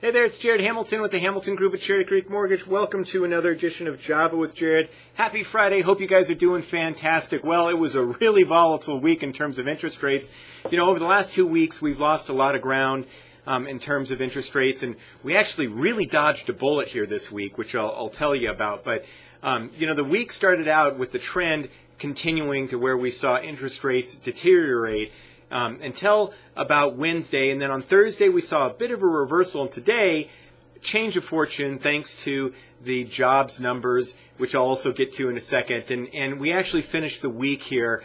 Hey there, it's Jared Hamilton with the Hamilton Group at Cherry Creek Mortgage. Welcome to another edition of Java with Jared. Happy Friday. Hope you guys are doing fantastic. Well, it was a really volatile week in terms of interest rates. You know, over the last 2 weeks, we've lost a lot of ground in terms of interest rates, and we actually really dodged a bullet here this week, which I'll tell you about. But, you know, the week started out with the trend continuing to where we saw interest rates deteriorate until about Wednesday, and then on Thursday we saw a bit of a reversal, and today change of fortune thanks to the jobs numbers, which I'll also get to in a second, and we actually finished the week here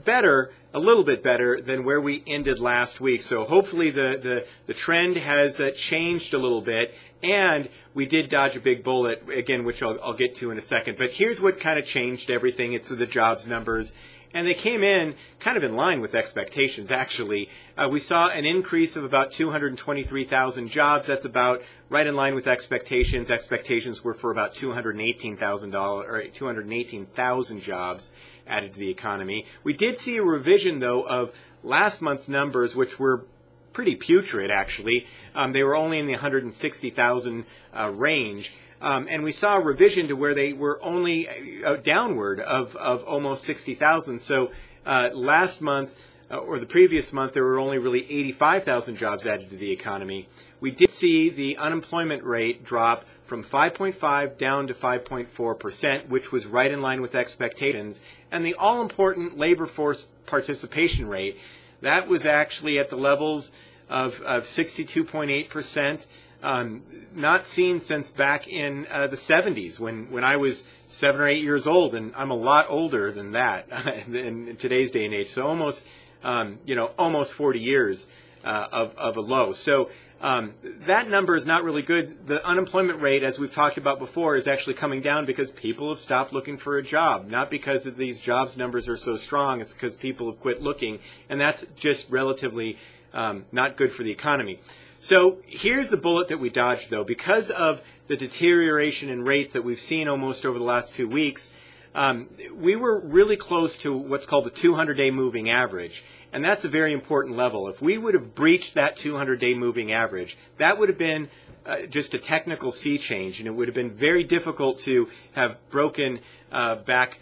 better, a little bit better than where we ended last week. So hopefully the trend has changed a little bit, and we did dodge a big bullet again, which I'll get to in a second. But here's what kind of changed everything. It's the jobs numbers. And they came in kind of in line with expectations, actually. We saw an increase of about 223,000 jobs. That's about right in line with expectations. Expectations were for about 218,000 jobs added to the economy. We did see a revision, though, of last month's numbers, which were pretty putrid, actually. They were only in the 160,000 range. And we saw a revision to where they were only downward of almost 60,000. So last month, or the previous month, there were only really 85,000 jobs added to the economy. We did see the unemployment rate drop from 5.5 down to 5.4%, which was right in line with expectations. And the all-important labor force participation rate, that was actually at the levels of 62.8%. Not seen since back in the 70s when I was 7 or 8 years old, and I'm a lot older than that in today's day and age. So almost, almost 40 years of a low. So that number is not really good. The unemployment rate, as we've talked about before, is actually coming down because people have stopped looking for a job. Not because of these jobs numbers are so strong. It's because people have quit looking, and that's just relatively not good for the economy. So here's the bullet that we dodged, though. Because of the deterioration in rates that we've seen almost over the last 2 weeks, we were really close to what's called the 200-day moving average. And that's a very important level. If we would have breached that 200-day moving average, that would have been just a technical sea change, and it would have been very difficult to have broken back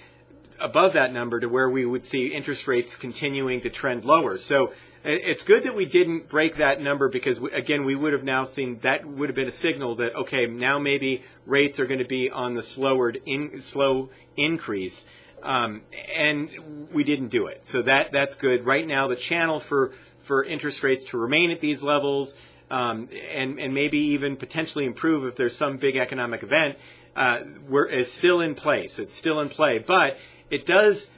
above that number to where we would see interest rates continuing to trend lower. So it's good that we didn't break that number because, again, we would have now seen that would have been a signal that, okay, now maybe rates are going to be on the slow increase, and we didn't do it. So that's good. Right now, the channel for interest rates to remain at these levels and maybe even potentially improve if there's some big economic event is still in place. It's still in play, but it does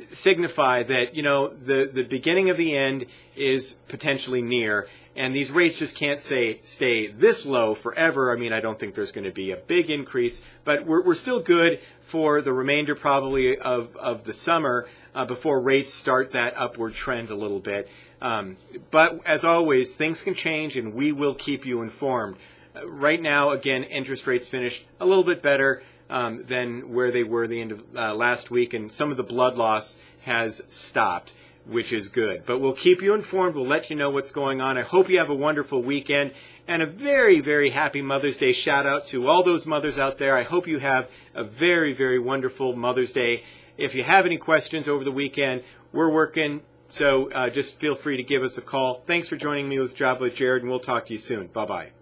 signify that, you know, the beginning of the end is potentially near, and these rates just can't stay this low forever. I mean, I don't think there's going to be a big increase, but we're still good for the remainder probably of the summer before rates start that upward trend a little bit. But as always, things can change, and we will keep you informed. Right now, again, interest rates finished a little bit better than where they were the end of last week, and some of the blood loss has stopped, which is good. But we'll keep you informed. We'll let you know what's going on. I hope you have a wonderful weekend, and a very, very happy Mother's Day shout out to all those mothers out there. I hope you have a very, very wonderful Mother's Day. If you have any questions over the weekend, we're working, so just feel free to give us a call. Thanks for joining me with Java with Jared, and we'll talk to you soon. Bye-bye.